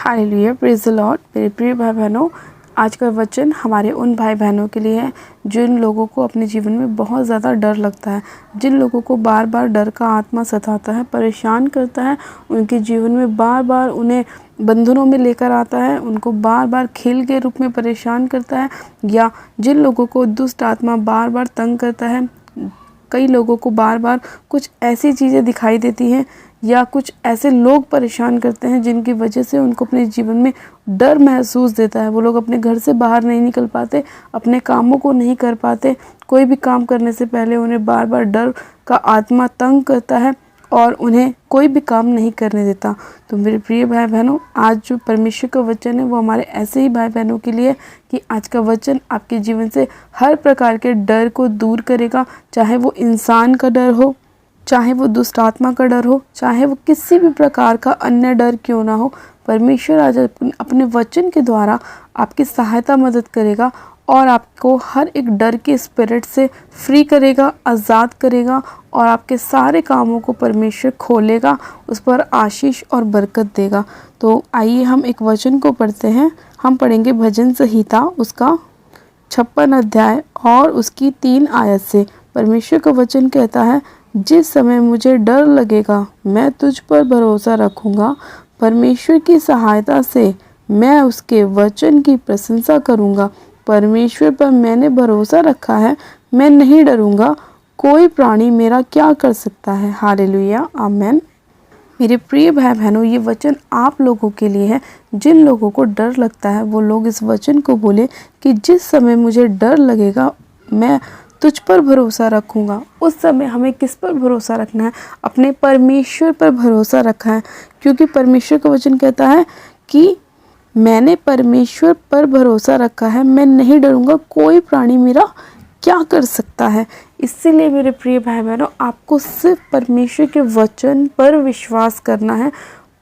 Hallelujah, praise the Lord. मेरे प्रिय भाई बहनों, आज का वचन हमारे उन भाई बहनों के लिए है जिन लोगों को अपने जीवन में बहुत ज़्यादा डर लगता है, जिन लोगों को बार बार डर का आत्मा सताता है, परेशान करता है, उनके जीवन में बार बार उन्हें बंधनों में लेकर आता है, उनको बार बार खेल के रूप में परेशान करता है, या जिन लोगों को दुष्ट आत्मा बार बार तंग करता है। कई लोगों को बार बार कुछ ऐसी चीज़ें दिखाई देती हैं या कुछ ऐसे लोग परेशान करते हैं जिनकी वजह से उनको अपने जीवन में डर महसूस देता है। वो लोग अपने घर से बाहर नहीं निकल पाते, अपने कामों को नहीं कर पाते। कोई भी काम करने से पहले उन्हें बार बार डर का आत्मा तंग करता है और उन्हें कोई भी काम नहीं करने देता। तो मेरे प्रिय भाई बहनों, आज जो परमेश्वर का वचन है वो हमारे ऐसे ही भाई बहनों के लिए कि आज का वचन आपके जीवन से हर प्रकार के डर को दूर करेगा, चाहे वो इंसान का डर हो, चाहे वो दुष्ट आत्मा का डर हो, चाहे वो किसी भी प्रकार का अन्य डर क्यों ना हो। परमेश्वर आज अपने वचन के द्वारा आपकी सहायता मदद करेगा और आपको हर एक डर के स्पिरिट से फ्री करेगा, आज़ाद करेगा और आपके सारे कामों को परमेश्वर खोलेगा, उस पर आशीष और बरकत देगा। तो आइए हम एक वचन को पढ़ते हैं। हम पढ़ेंगे भजन संहिता उसका 56 अध्याय और उसकी 3 आयत से। परमेश्वर का वचन कहता है, जिस समय मुझे डर लगेगा मैं तुझ पर भरोसा रखूँगा। परमेश्वर की सहायता से मैं उसके वचन की प्रशंसा करूँगा। परमेश्वर पर मैंने भरोसा रखा है, मैं नहीं डरूँगा। कोई प्राणी मेरा क्या कर सकता है। हालेलुया, आमेन। मेरे प्रिय भाई बहनों, ये वचन आप लोगों के लिए है। जिन लोगों को डर लगता है वो लोग इस वचन को बोले कि जिस समय मुझे डर लगेगा मैं तुझ पर भरोसा रखूँगा। उस समय हमें किस पर भरोसा रखना है? अपने परमेश्वर पर भरोसा रखा है, क्योंकि परमेश्वर का वचन कहता है कि मैंने परमेश्वर पर भरोसा रखा है, मैं नहीं डरूँगा। कोई प्राणी मेरा क्या कर सकता है। इसीलिए मेरे प्रिय भाई बहनों, आपको सिर्फ परमेश्वर के वचन पर विश्वास करना है।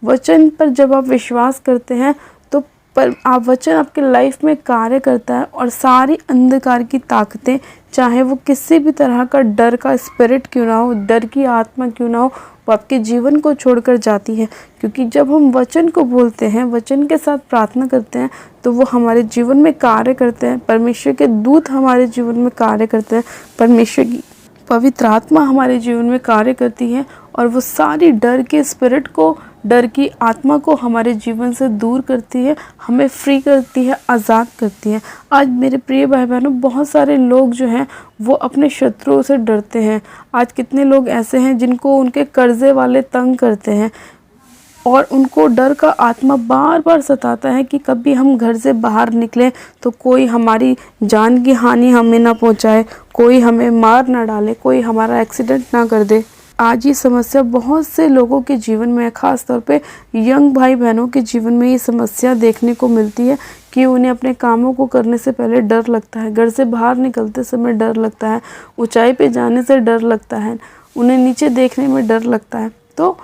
वचन पर जब आप विश्वास करते हैं तो आप वचन आपके लाइफ में कार्य करता है और सारी अंधकार की ताकतें, चाहे वो किसी भी तरह का डर का स्पिरिट क्यों ना हो, डर की आत्मा क्यों ना हो, वो आपके जीवन को छोड़कर जाती है। क्योंकि जब हम वचन को बोलते हैं, वचन के साथ प्रार्थना करते हैं, तो वो हमारे जीवन में कार्य करते हैं। परमेश्वर के दूत हमारे जीवन में कार्य करते हैं, परमेश्वर की पवित्र आत्मा हमारे जीवन में कार्य करती है और वो सारी डर के स्पिरिट को, डर की आत्मा को हमारे जीवन से दूर करती है, हमें फ्री करती है, आज़ाद करती है। आज मेरे प्रिय भाई बहनों, बहुत सारे लोग जो हैं वो अपने शत्रुओं से डरते हैं। आज कितने लोग ऐसे हैं जिनको उनके कर्जे वाले तंग करते हैं और उनको डर का आत्मा बार बार सताता है कि कभी हम घर से बाहर निकलें तो कोई हमारी जान की हानि हमें ना पहुंचाए, कोई हमें मार ना डाले, कोई हमारा एक्सीडेंट ना कर दे। आज ये समस्या बहुत से लोगों के जीवन में है, ख़ास तौर पे यंग भाई बहनों के जीवन में ये समस्या देखने को मिलती है कि उन्हें अपने कामों को करने से पहले डर लगता है, घर से बाहर निकलते समय डर लगता है, ऊंचाई पे जाने से डर लगता है, उन्हें नीचे देखने में डर लगता है। तो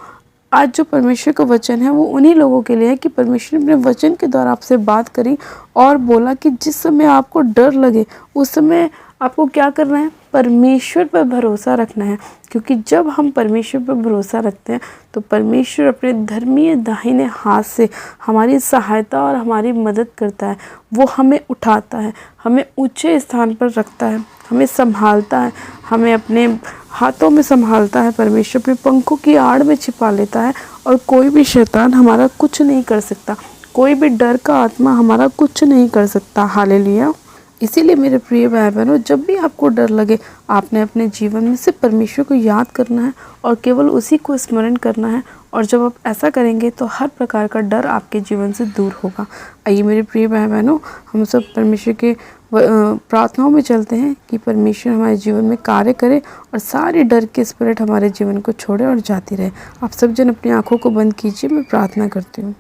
आज जो परमेश्वर का वचन है वो उन्हीं लोगों के लिए है कि परमेश्वर ने अपने वचन के द्वारा आपसे बात करी और बोला कि जिस समय आपको डर लगे उस समय आपको क्या करना है? परमेश्वर पर भरोसा रखना है। क्योंकि जब हम परमेश्वर पर भरोसा रखते हैं तो परमेश्वर अपने धर्मीय दाहिने हाथ से हमारी सहायता और हमारी मदद करता है। वो हमें उठाता है, हमें ऊंचे स्थान पर रखता है, हमें संभालता है, हमें अपने हाथों में संभालता है। परमेश्वर अपने पंखों की आड़ में छिपा लेता है और कोई भी शैतान हमारा कुछ नहीं कर सकता, कोई भी डर का आत्मा हमारा कुछ नहीं कर सकता। हालेलुया। इसीलिए मेरे प्रिय भाई बहनों, जब भी आपको डर लगे आपने अपने जीवन में से परमेश्वर को याद करना है और केवल उसी को स्मरण करना है। और जब आप ऐसा करेंगे तो हर प्रकार का डर आपके जीवन से दूर होगा। आइए मेरे प्रिय भाई बहनों, हम सब परमेश्वर के प्रार्थनाओं में चलते हैं कि परमेश्वर हमारे जीवन में कार्य करे और सारी डर के स्पिरिट हमारे जीवन को छोड़े और जाती रहे। आप सब जन अपनी आँखों को बंद कीजिए, मैं प्रार्थना करती हूँ।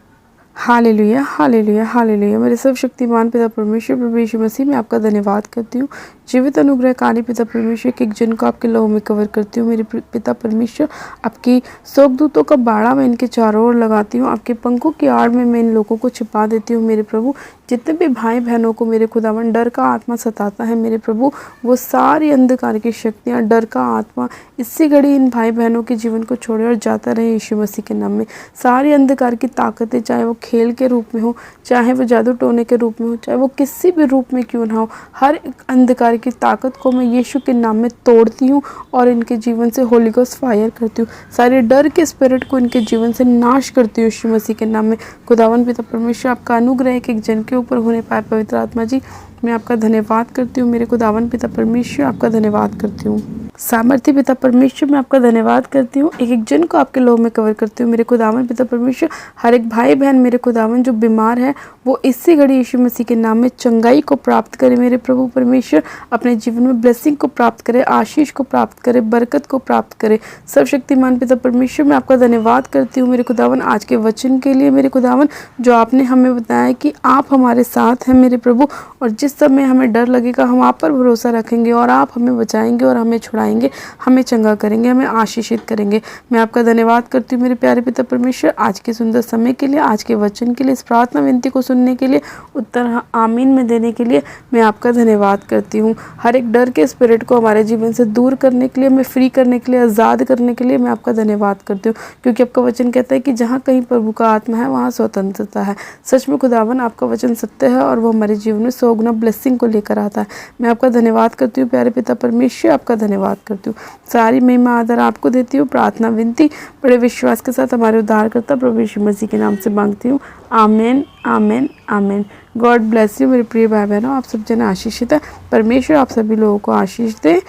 Hallelujah, hallelujah, hallelujah. मेरे सब शक्तिमान पिता परमेश्वर प्रभु यीशु मसीह में आपका धन्यवाद करती हूँ। जीवित अनुग्रहकारी पिता परमेश्वर के एक जन को आपके लहू में कवर करती हूँ। मेरे पिता परमेश्वर, आपकी स्वर्गदूतों का बाड़ा मैं इनके चारों ओर लगाती हूँ, आपके पंखों की आड़ में मैं इन लोगों को छिपा देती हूँ। मेरे प्रभु, जितने भी भाई बहनों को मेरे खुदावन डर का आत्मा सताता है, मेरे प्रभु वो सारी अंधकार की शक्तियाँ, डर का आत्मा इसी घड़ी इन भाई बहनों के जीवन को छोड़े और जाता रहे यीशु मसीह के नाम में। सारी अंधकार की ताकतें, चाहे वो खेल के रूप में हो, चाहे वो जादू टोने के रूप में हो, चाहे वो किसी भी रूप में क्यों ना हो, हर एक अंधकार की ताकत को मैं यीशु के नाम में तोड़ती हूँ और इनके जीवन से होली गोस्ट फायर करती हूँ। सारे डर के स्पिरिट को इनके जीवन से नाश करती हूँ यीशु मसीह के नाम में। खुदावन पिता परमेश्वर, आपका अनुग्रह एक एक जन के ऊपर होने पाए। पवित्र आत्मा जी, मैं आपका धन्यवाद करती हूँ। मेरे खुदावन पिता परमेश्वर, आपका धन्यवाद करती हूँ। सामर्थ्य पिता परमेश्वर, मैं आपका धन्यवाद करती हूँ। एक एक जन को आपके लोह में कवर करती हूँ। मेरे खुदावन पिता परमेश्वर, हर एक भाई बहन मेरे खुदावन जो बीमार है वो इसी घड़ी यीशु मसीह के नाम में चंगाई को प्राप्त करे। मेरे प्रभु परमेश्वर, अपने जीवन में ब्लेसिंग को प्राप्त करे, आशीष को प्राप्त करे, बरकत को प्राप्त करे। सर्वशक्तिमान पिता परमेश्वर, मैं आपका धन्यवाद करती हूँ मेरे खुदावन आज के वचन के लिए। मेरे खुदावन, जो आपने हमें बताया कि आप हमारे साथ हैं मेरे प्रभु, और जिस समय हमें डर लगेगा हम आप पर भरोसा रखेंगे और आप हमें बचाएंगे और हमें छुड़ाएंगे, हमें चंगा करेंगे, हमें आशीषित करेंगे। मैं आपका धन्यवाद करती हूँ मेरे प्यारे पिता परमेश्वर, आज के सुंदर समय के लिए, आज के वचन के लिए, इस प्रार्थना विनती को सुनने के लिए, उत्तर आमीन में देने के लिए मैं आपका धन्यवाद करती हूँ। हर एक डर के स्पिरिट को हमारे जीवन से दूर करने के लिए, हमें फ्री करने के लिए, आज़ाद करने के लिए मैं आपका धन्यवाद करती हूँ, क्योंकि आपका वचन कहता है कि जहाँ कहीं प्रभु का आत्मा है वहाँ स्वतंत्रता है। सच में खुदावन, आपका वचन सत्य है और वो हमारे जीवन में 100 गुना ब्लेसिंग को लेकर आता है। मैं आपका धन्यवाद करती हूँ प्यारे पिता परमेश्वर, आपका धन्यवाद करती हूँ। सारी महिमा आदर आपको देती हूँ। प्रार्थना विनती बड़े विश्वास के साथ हमारे उद्धारकर्ता प्रभु यीशु मसीह के नाम से मांगती हूँ। आमीन, आमीन, आमीन। गॉड ब्लेस यू मेरे प्रिय भाई बहनों, आप सब जन आशीषित है। परमेश्वर आप सभी लोगों को आशीष दे।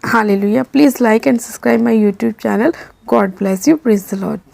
Hallelujah. Please like and subscribe my YouTube channel. God bless you. Praise the Lord.